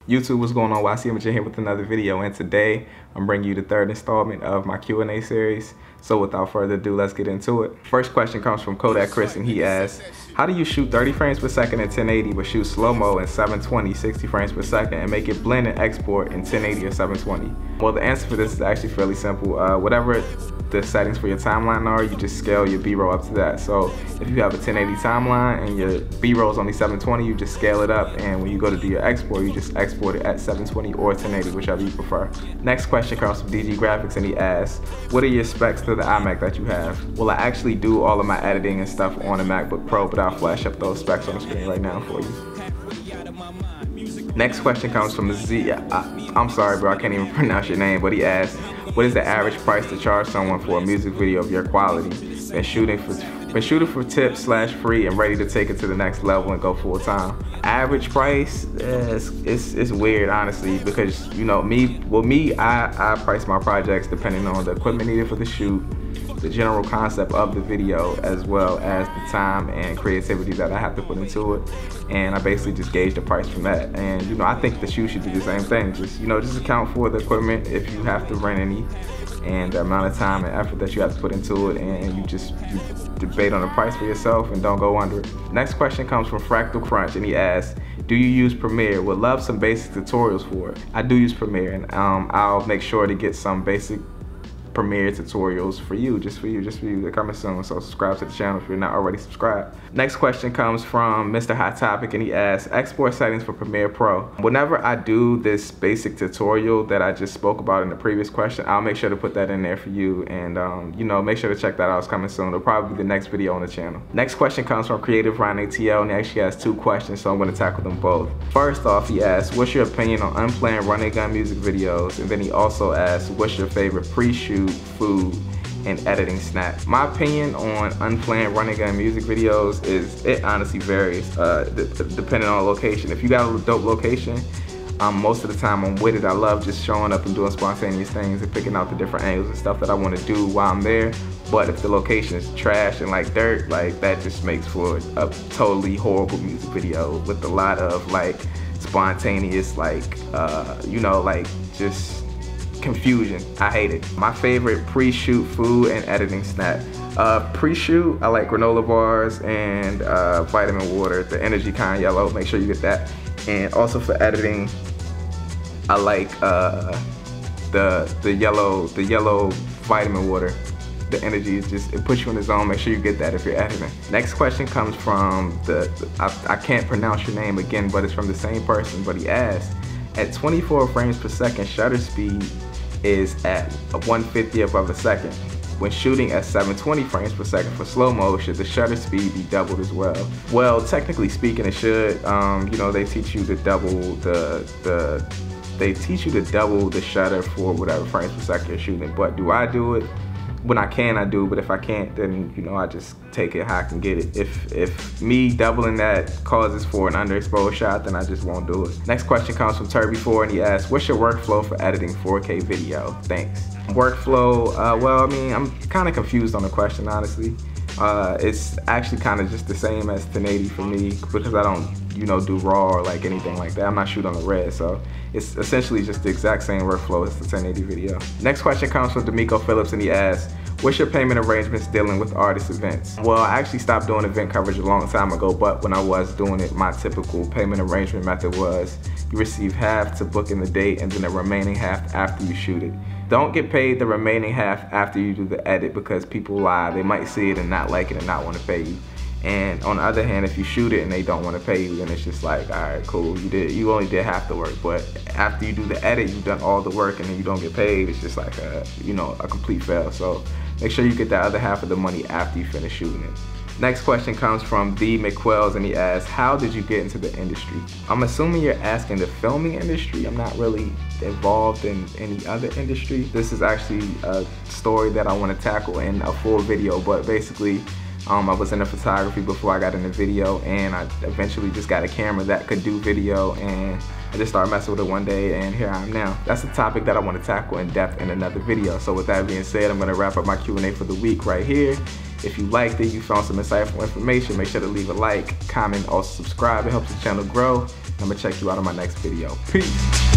YouTube, what's going on? YC Image here with another video, and today I'm bringing you the third installment of my Q&A series. So without further ado, let's get into it. First question comes from Kodak Chris, and he asks, how do you shoot 30 frames per second in 1080 but shoot slow-mo in 720, 60 frames per second and make it blend and export in 1080 or 720? Well, the answer for this is actually fairly simple. Whatever the settings for your timeline are, you just scale your B-roll up to that. So if you have a 1080 timeline and your B-roll is only 720, you just scale it up, and when you go to do your export, you just export it at 720 or 1080, whichever you prefer. Next question comes from DG Graphics, and he asks, what are your specs to the iMac that you have? Well, I actually do all of my editing and stuff on a MacBook Pro, but I'll flash up those specs on the screen right now for you. Next question comes from Z. I'm sorry, bro, I can't even pronounce your name, but he asks, what is the average price to charge someone for a music video of your quality? Been shooting for tips / free and ready to take it to the next level and go full time. Average price, it's weird, honestly, because you know I price my projects depending on the equipment needed for the shoot, the general concept of the video, as well as the time and creativity that I have to put into it, and I basically just gauge the price from that. And you know, I think the shoe should do the same thing. Just account for the equipment if you have to rent any, and the amount of time and effort that you have to put into it, and you debate on the price for yourself and don't go under it. Next question comes from Fractal Crunch, and he asks, do you use Premiere? Would love some basic tutorials for it. I do use Premiere, and I'll make sure to get some basic Premiere tutorials for you, just for you. They're coming soon, so subscribe to the channel if you're not already subscribed. Next question comes from Mr. Hot Topic, and he asks, export settings for Premiere Pro. Whenever I do this basic tutorial that I just spoke about in the previous question, I'll make sure to put that in there for you, and you know, make sure to check that out. It's coming soon. It'll probably be the next video on the channel. Next question comes from Creative Ryan ATL, and he actually has two questions, so I'm going to tackle them both. First off, he asks, what's your opinion on unplanned run and gun music videos? And then he also asks, what's your favorite pre-shoot, food, and editing snack? My opinion on unplanned run and gun music videos is it honestly varies depending on location. If you got a dope location, most of the time I'm with it. I love just showing up and doing spontaneous things and picking out the different angles and stuff that I want to do while I'm there. But if the location is trash and like dirt, like that just makes for a totally horrible music video with a lot of like spontaneous, like you know, like just confusion. I hate it. My favorite pre-shoot food and editing snack. Pre-shoot, I like granola bars and vitamin water, the energy kind yellow. Make sure you get that. And also for editing, I like the yellow vitamin water. The energy is just, it puts you in the zone. Make sure you get that if you're editing. Next question comes from I can't pronounce your name again, but it's from the same person, but he asked, at 24 frames per second, shutter speed is at 1/50th of a second. When shooting at 720 frames per second for slow-mo, should the shutter speed be doubled as well? Well, technically speaking, it should. You know, they teach you to double the shutter for whatever frames per second you're shooting. But do I do it? When I can, I do, but if I can't, then you know, I just take it how I can get it. If me doubling that causes for an underexposed shot, then I just won't do it. Next question comes from Turby4, and he asks, what's your workflow for editing 4K video? Thanks. Workflow, well, I mean, I'm kind of confused on the question, honestly. It's actually kind of just the same as 1080 for me, because I don't, you know, do RAW or like anything like that. I'm not shooting on the red, so it's essentially just the exact same workflow as the 1080 video. Next question comes from D'Amico Phillips, and he asks, what's your payment arrangements dealing with artist events? Well, I actually stopped doing event coverage a long time ago, but when I was doing it, my typical payment arrangement method was you receive half to book in the date and then the remaining half after you shoot it. Don't get paid the remaining half after you do the edit, because people lie. They might see it and not like it and not want to pay you. And on the other hand, if you shoot it and they don't want to pay you, then it's just like, all right, cool, you only did half the work. But after you do the edit, you've done all the work and then you don't get paid. It's just like a complete fail. So make sure you get that other half of the money after you finish shooting it. Next question comes from The McQuells, and he asks, how did you get into the industry? I'm assuming you're asking the filming industry. I'm not really involved in any other industry. This is actually a story that I want to tackle in a full video, but basically, I was into photography before I got into video, and I eventually just got a camera that could do video, and I just started messing with it one day, and here I am now. That's a topic that I want to tackle in depth in another video. So with that being said, I'm going to wrap up my Q&A for the week right here. If you liked it, you found some insightful information, make sure to leave a like, comment, also subscribe. It helps the channel grow. I'm gonna check you out on my next video. Peace.